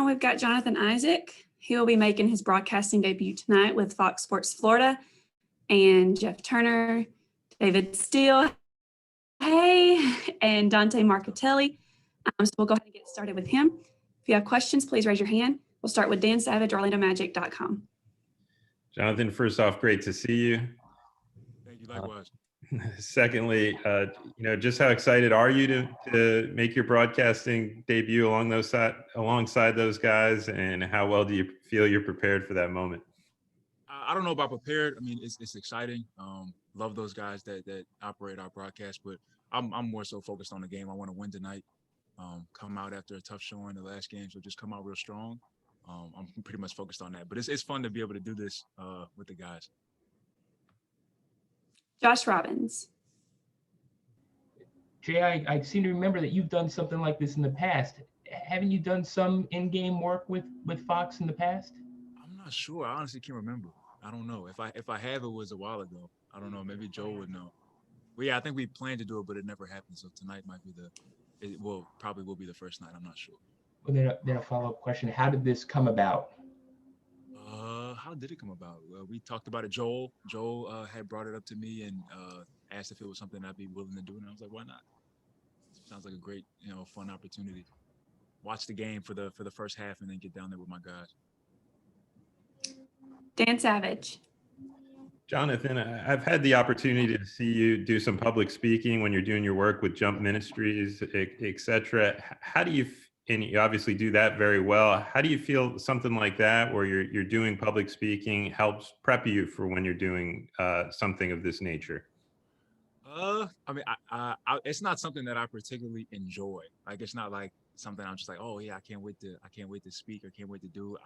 we've got Jonathan Isaac. He will be making his broadcasting debut tonight with Fox Sports Florida. And Jeff Turner, David Steele, and Dante Marcatelli. So we'll go ahead and get started with him. If you have questions, please raise your hand. We'll start with Dan Savage, OrlandoMagic.com. Jonathan, first off, great to see you. Thank you, likewise. Secondly, just how excited are you to make your broadcasting debut alongside those guys, and how well do you feel you're prepared for that moment? I don't know about prepared. I mean, it's exciting. Love those guys that operate our broadcast, but I'm more so focused on the game. I want to win tonight. Come out after a tough showing the last game, so just come out real strong. I'm pretty much focused on that, but it's fun to be able to do this with the guys. Josh Robbins. Jay, I seem to remember that you've done something like this in the past. Haven't you done some in-game work with Fox in the past? I'm not sure. I honestly can't remember. I don't know. If I have, it was a while ago. I don't know. Maybe Joe would know. But yeah, I think we planned to do it, but it never happened. So tonight might be probably will be the first night. I'm not sure. Well, then a follow-up question. How did this come about? How did it come about? We talked about it. Joel had brought it up to me and asked if it was something I'd be willing to do, and I was like, why not? Sounds like a great, fun opportunity. Watch the game for the first half and then get down there with my guys. Dan Savage. Jonathan, I've had the opportunity to see you do some public speaking when you're doing your work with Jump Ministries, et cetera. How do you, and you obviously do that very well, how do you feel something like that, where you're doing public speaking, helps prep you for when you're doing something of this nature? I mean, I it's not something that I particularly enjoy. Like, it's not like something I'm just like, oh yeah, I can't wait to speak or can't wait to do.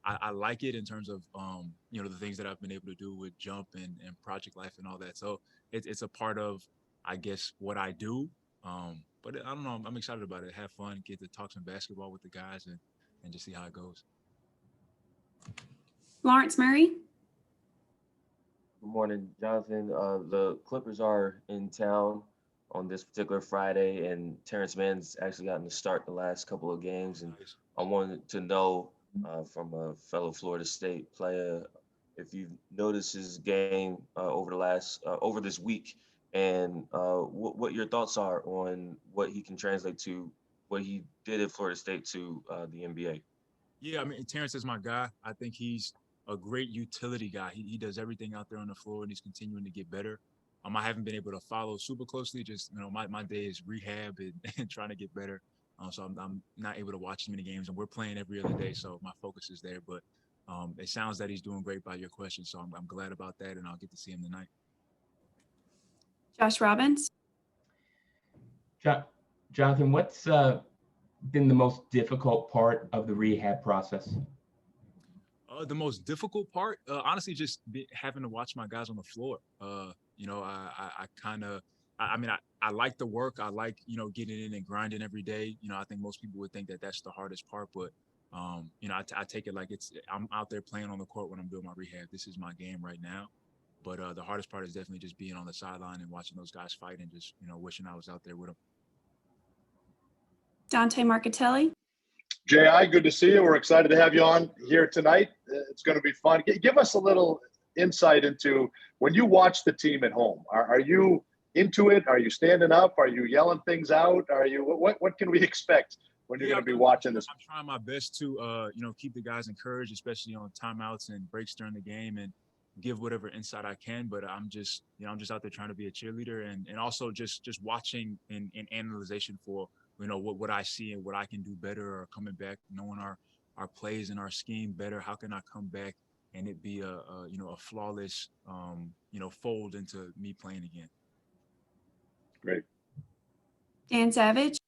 I like it in terms of the things that I've been able to do with Jump and Project Life and all that. So it's a part of, I guess, what I do. But I don't know. I'm excited about it. Have fun, get to talk some basketball with the guys, and just see how it goes. Lawrence Murray. Good morning, Jonathan. The Clippers are in town on this particular Friday, and Terrence Mann's actually gotten to start the last couple of games. And Nice. I wanted to know from a fellow Florida State player if you've noticed his game over this week, and what your thoughts are on what he can translate to what he did at Florida State to the NBA. Yeah, I mean, Terrence is my guy. I think he's a great utility guy. He does everything out there on the floor, and he's continuing to get better. I haven't been able to follow super closely. Just, my day is rehab and trying to get better. So I'm not able to watch as many games, and we're playing every other day, so my focus is there. But it sounds that he's doing great by your question, so I'm glad about that, and I'll get to see him tonight. Josh Robbins. Jonathan, what's been the most difficult part of the rehab process? The most difficult part, honestly, just having to watch my guys on the floor. I like the work. I like, getting in and grinding every day. I think most people would think that that's the hardest part, but, I take it like I'm out there playing on the court when I'm doing my rehab. This is my game right now. But the hardest part is definitely just being on the sideline and watching those guys fight and just, wishing I was out there with them. Dante Marcatelli. J.I., good to see you. We're excited to have you on here tonight. It's going to be fun. Give us a little insight into when you watch the team at home. Are you into it? Are you standing up? Are you yelling things out? What can we expect when you're going to be watching this? I'm trying my best to, keep the guys encouraged, especially on timeouts and breaks during the game, and give whatever insight I can. But I'm just out there trying to be a cheerleader, and also just watching and analyzation for, what I see and what I can do better, or coming back, knowing our plays and our scheme better. How can I come back and it be a flawless, fold into me playing again? Great. Dan Savage.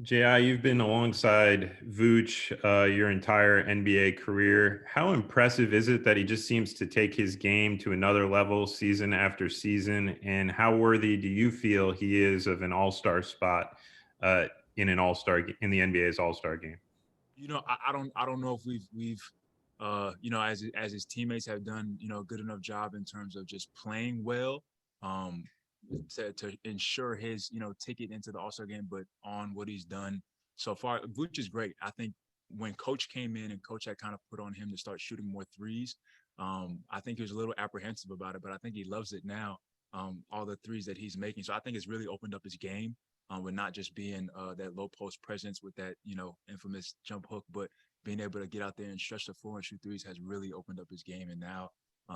J.I., you've been alongside Vooch your entire NBA career. How impressive is it that he just seems to take his game to another level season after season? And how worthy do you feel he is of an all-star spot in the NBA's all-star game? I don't know if we've as his teammates have done, good enough job in terms of just playing well. To ensure his, ticket into the All-Star game, but on what he's done so far, Vooch is great. I think, when coach came in and coach had kind of put on him to start shooting more threes, I think he was a little apprehensive about it, but I think he loves it now. All the threes that he's making. So I think it's really opened up his game with not just being that low post presence with that, infamous jump hook, but being able to get out there and stretch the floor and shoot threes has really opened up his game. And now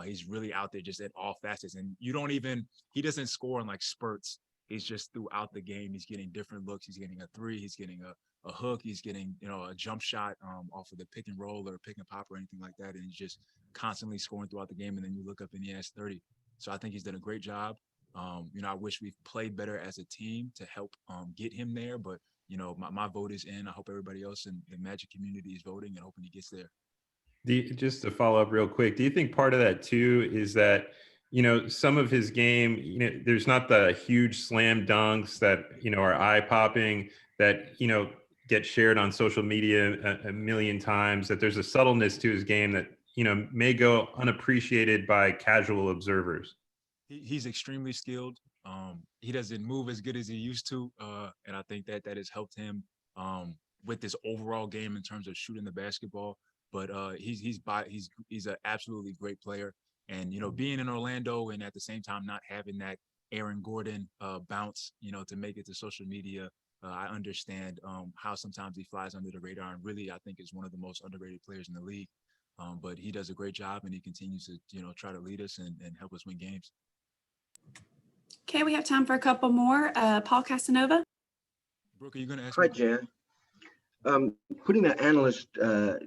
he's really out there just at all facets. And he doesn't score in like spurts. He's just throughout the game. He's getting different looks. He's getting a three. He's getting a hook. He's getting, a jump shot off of the pick and roll or pick and pop or anything like that. And he's just constantly scoring throughout the game. And then you look up and he has 30. So I think he's done a great job. I wish we played better as a team to help get him there. But, my vote is in. I hope everybody else in the Magic community is voting and hoping he gets there. Just to follow up real quick, do you think part of that too is that, some of his game, there's not the huge slam dunks that, are eye popping that, get shared on social media a million times, that there's a subtleness to his game that, may go unappreciated by casual observers? He's extremely skilled. He doesn't move as good as he used to. And I think that has helped him with this overall game in terms of shooting the basketball. But he's an absolutely great player. And, being in Orlando and at the same time not having that Aaron Gordon bounce, to make it to social media, I understand how sometimes he flies under the radar. And really, I think is one of the most underrated players in the league. But he does a great job and he continues to, try to lead us and help us win games. Okay, we have time for a couple more. Paul Casanova. Brooke, are you going to ask Hi, me? Jan. Putting the analyst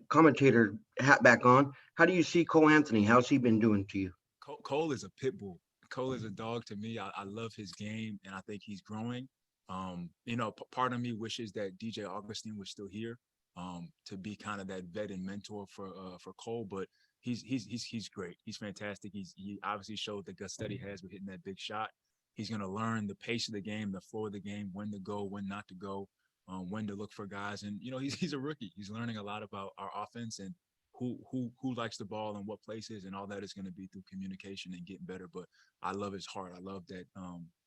commentator hat back on, how do you see Cole Anthony? How's he been doing to you? Cole is a pit bull. Cole is a dog to me. I love his game and I think he's growing. Part of me wishes that DJ Augustine was still here to be kind of that vet and mentor for Cole, but he's great. He's fantastic. He obviously showed the guts that he has with hitting that big shot. He's going to learn the pace of the game, the flow of the game, when to go, when not to go, when to look for guys. And, he's a rookie. He's learning a lot about our offense and who likes the ball and what places, and all that is going to be through communication and getting better. But I love his heart. I love that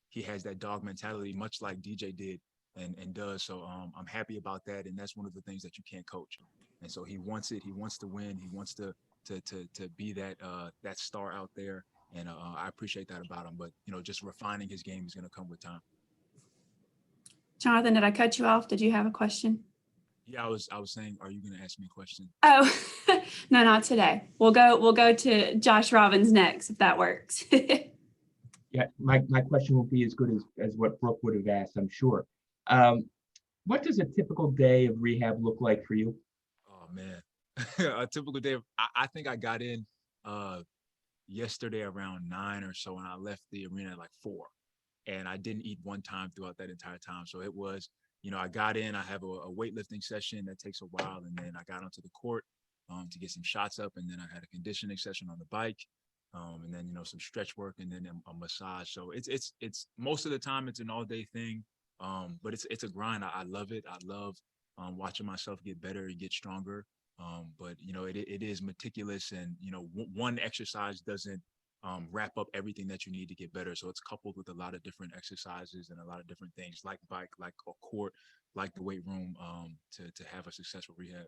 he has that dog mentality, much like DJ did and does. So I'm happy about that. And that's one of the things that you can't coach. And so he wants it. He wants to win. He wants to be that star out there. And I appreciate that about him. But, just refining his game is going to come with time. Jonathan, did I cut you off? Did you have a question? Yeah, I was saying, are you going to ask me a question? Oh, no, not today. We'll go to Josh Robbins next, if that works. Yeah, my question will be as good as what Brooke would have asked, I'm sure. What does a typical day of rehab look like for you? Oh, man. A typical day. I think I got in yesterday around 9 or so, and I left the arena at like 4. And I didn't eat one time throughout that entire time. So it was, I got in, I have a weightlifting session that takes a while. And then I got onto the court to get some shots up. And then I had a conditioning session on the bike. And then, some stretch work and then a massage. So it's most of the time it's an all day thing. But it's a grind. I love it. I love watching myself get better and get stronger. But it is meticulous, and one exercise doesn't wrap up everything that you need to get better. So it's coupled with a lot of different exercises and a lot of different things, like bike, like a court, like the weight room, to have a successful rehab.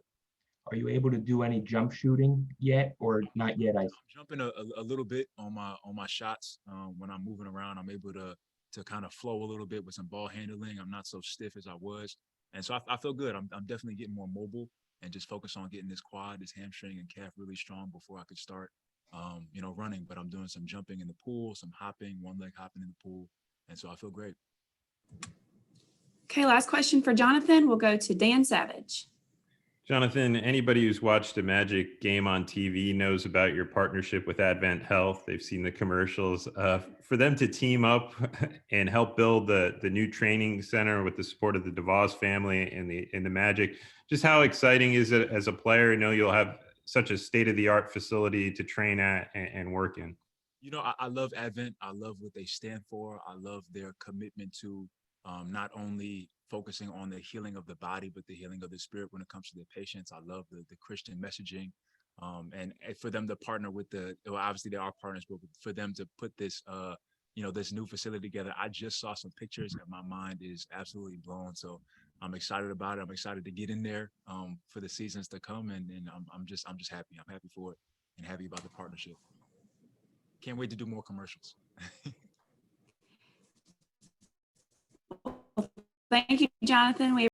Are you able to do any jump shooting yet, or not yet? I'm jumping a little bit on my shots. When I'm moving around, I'm able to kind of flow a little bit with some ball handling. I'm not so stiff as I was, and so I feel good. I'm definitely getting more mobile and just focus on getting this quad, this hamstring, and calf really strong before I could start, running. But I'm doing some jumping in the pool, some hopping, one leg hopping in the pool, and so I feel great. Okay, last question for Jonathan. We'll go to Dan Savage. Jonathan, anybody who's watched a Magic game on TV knows about your partnership with Advent Health. They've seen the commercials. For them to team up and help build the new training center with the support of the DeVos family and the Magic, just how exciting is it as a player? I know you'll have such a state-of-the-art facility to train at and work in. I love Advent. I love what they stand for. I love their commitment to not only focusing on the healing of the body, but the healing of the spirit when it comes to their patients. I love the Christian messaging. And for them to partner with obviously they are partners, but for them to put this, this new facility together, I just saw some pictures and my mind is absolutely blown. So I'm excited about it. I'm excited to get in there for the seasons to come, and I'm just happy. I'm happy for it and happy about the partnership. Can't wait to do more commercials. Thank you, Jonathan. We